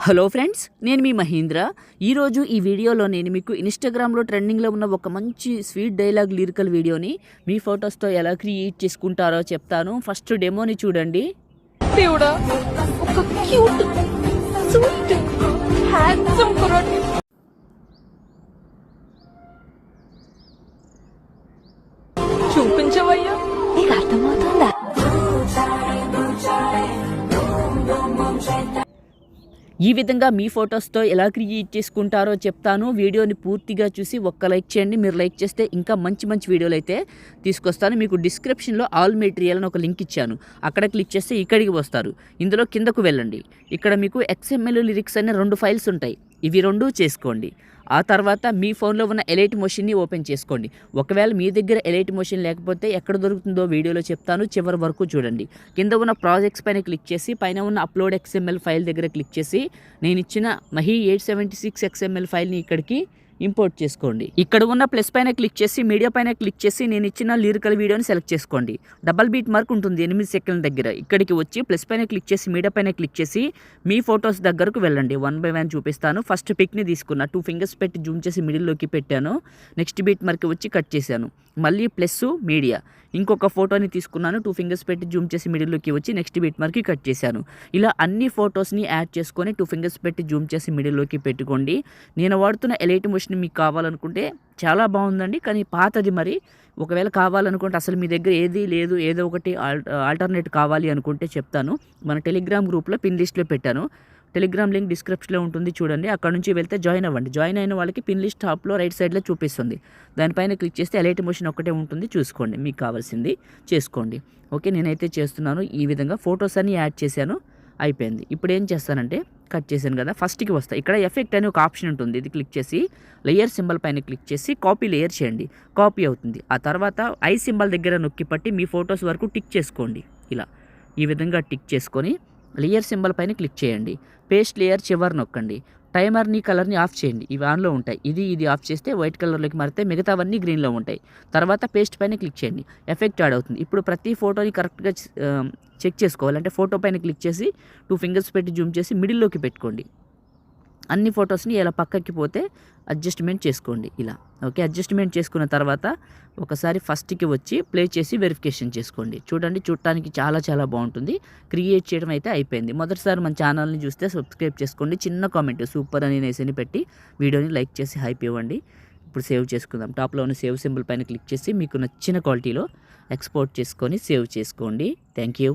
Hello friends, నేను మీ మహేంద్ర. ఈరోజు ఈ వీడియోలో నేను మీకు ఇన్స్టాగ్రామ్లో ట్రెండింగ్లో ఉన్న ఒక మంచి స్వీట్ డైలాగ్ లిరికల్ వీడియోని మీ ఫొటోస్తో ఎలా క్రియేట్ చేసుకుంటారో చెప్తాను. ఫస్ట్ డెమోని చూడండి. దేవుడా, ఒక క్యూట్ స్వీట్ హ్యాండ్సమ్ కుర్రాడిని చూపించవయ్యా. నీకు అర్థమవుతుందా? ఈ విధంగా మీ ఫొటోస్తో ఎలా క్రియేట్ చేసుకుంటారో చెప్తాను. వీడియోని పూర్తిగా చూసి ఒక్క లైక్ చేయండి. మీరు లైక్ చేస్తే ఇంకా మంచి మంచి వీడియోలు అయితే తీసుకొస్తాను. మీకు డిస్క్రిప్షన్లో ఆల్ మెటీరియల్ అని ఒక లింక్ ఇచ్చాను. అక్కడ క్లిక్ చేస్తే ఇక్కడికి వస్తారు. ఇందులో కిందకు వెళ్ళండి. ఇక్కడ మీకు XML లిరిక్స్ అనే 2 ఫైల్స్ ఉంటాయి. ఇవి 2 చేసుకోండి. ఆ తర్వాత మీ ఫోన్లో ఉన్న ఎలైట్ మోషన్ని ఓపెన్ చేసుకోండి. ఒకవేళ మీ దగ్గర ఎలైట్ మోషన్ లేకపోతే ఎక్కడ దొరుకుతుందో వీడియోలో చెప్తాను, చివరి వరకు చూడండి. కింద ఉన్న ప్రాజెక్ట్స్ పైన క్లిక్ చేసి పైన ఉన్న అప్లోడ్ XML ఫైల్ దగ్గర క్లిక్ చేసి నేను ఇచ్చిన మహి 876 XML ఫైల్ని ఇక్కడికి ఇంపోర్ట్ చేసుకోండి. ఇక్కడ ఉన్న ప్లస్ పైన క్లిక్ చేసి మీడియా పైన క్లిక్ చేసి నేను ఇచ్చిన లిరికల్ వీడియోని సెలెక్ట్ చేసుకోండి. డబల్ బీట్ మార్క్ ఉంటుంది 8 సెకండ్ల దగ్గర. ఇక్కడికి వచ్చి ప్లస్ పైన క్లిక్ చేసి మీడియా పైన క్లిక్ చేసి మీ ఫొటోస్ దగ్గరకు వెళ్ళండి. 1 by 1 చూపిస్తాను. ఫస్ట్ పిక్ని తీసుకున్నా, 2 ఫింగర్స్ పెట్టి జూమ్ చేసి మిడిల్లోకి పెట్టాను. నెక్స్ట్ బీట్ మార్క్ వచ్చి కట్ చేశాను. మళ్ళీ ప్లస్ మీడియా ఇంకొక ఫోటోని తీసుకున్నాను, 2 ఫింగర్స్ పెట్టి జూమ్ చేసి మిడిల్లోకి వచ్చి నెక్స్ట్ బీట్ మార్క్కి కట్ చేశాను. ఇలా అన్ని ఫొటోస్ని యాడ్ చేసుకొని 2 ఫింగర్స్ పెట్టి జూమ్ చేసి మిడిల్లోకి పెట్టుకోండి. నేను వాడుతున్న ఎలైట్ మోషన్ మీకు కావాలనుకుంటే చాలా బాగుందండి, కానీ పాతది. మరి ఒకవేళ కావాలనుకుంటే అసలు మీ దగ్గర ఏది లేదు, ఏదో ఒకటి ఆల్టర్నేట్ కావాలి అనుకుంటే చెప్తాను. మన టెలిగ్రామ్ గ్రూప్లో పిన్ లిస్ట్లో పెట్టాను. టెలిగ్రామ్ లింక్ డిస్క్రిప్షన్లో ఉంటుంది, చూడండి. అక్కడ నుంచి వెళ్తే జాయిన్ అవ్వండి. జాయిన్ అయిన వాళ్ళకి పిన్ లిస్ట్ టాప్లో రైట్ సైడ్లో చూపిస్తుంది. దానిపైన క్లిక్ చేస్తే ఎలైట్ మోషన్ ఒకటే ఉంటుంది, చూసుకోండి. మీకు కావాల్సింది చేసుకోండి. ఓకే, నేనైతే చేస్తున్నాను. ఈ విధంగా ఫొటోస్ అన్ని యాడ్ చేశాను, అయిపోయింది. ఇప్పుడు ఏం చేస్తానంటే కట్ చేశాను కదా, ఫస్ట్కి వస్తా. ఇక్కడ ఎఫెక్ట్ అని ఒక ఆప్షన్ ఉంటుంది, ఇది క్లిక్ చేసి లేయర్ సింబల్ పైన క్లిక్ చేసి కాపీ లేయర్ చేయండి. కాపీ అవుతుంది. ఆ తర్వాత ఐ సింబల్ దగ్గర నొక్కి పట్టి మీ ఫొటోస్ వరకు టిక్ చేసుకోండి. ఇలా ఈ విధంగా టిక్ చేసుకొని లేయర్ సింబల్ పైన క్లిక్ చేయండి. పేస్ట్ లేయర్ చివరి నొక్కండి. టైమర్ని కలర్ని ఆఫ్ చేయండి. ఇవి ఆన్లో ఉంటాయి. ఇది ఆఫ్ చేస్తే వైట్ కలర్లోకి మారితే మిగతావన్నీ గ్రీన్లో ఉంటాయి. తర్వాత పేస్ట్ పైన క్లిక్ చేయండి. ఎఫెక్ట్ యాడ్ అవుతుంది. ఇప్పుడు ప్రతి ఫోటోని కరెక్ట్గా చెక్ చేసుకోవాలి. అంటే ఫోటో పైన క్లిక్ చేసి 2 ఫింగర్స్ పెట్టి జూమ్ చేసి మిడిల్లోకి పెట్టుకోండి. అన్ని ఫొటోస్ని ఇలా పక్కకి పోతే అడ్జస్ట్మెంట్ చేసుకోండి. ఇలా ఓకే, అడ్జస్ట్మెంట్ చేసుకున్న తర్వాత ఒకసారి ఫస్ట్కి వచ్చి ప్లే చేసి వెరిఫికేషన్ చేసుకోండి. చూడండి, చూడటానికి చాలా చాలా బాగుంటుంది. క్రియేట్ చేయడం అయితే అయిపోయింది. మొదటిసారి మన ఛానల్ని చూస్తే సబ్స్క్రైబ్ చేసుకోండి. చిన్న కామెంట్ సూపర్ అని నేసని పెట్టి వీడియోని లైక్ చేసి హైప్ ఇవ్వండి. ఇప్పుడు సేవ్ చేసుకుందాం. టాప్లో ఉన్న సేవ్ సింబల్ పైన క్లిక్ చేసి మీకు నచ్చిన క్వాలిటీలో ఎక్స్పోర్ట్ చేసుకొని సేవ్ చేసుకోండి. Thank you.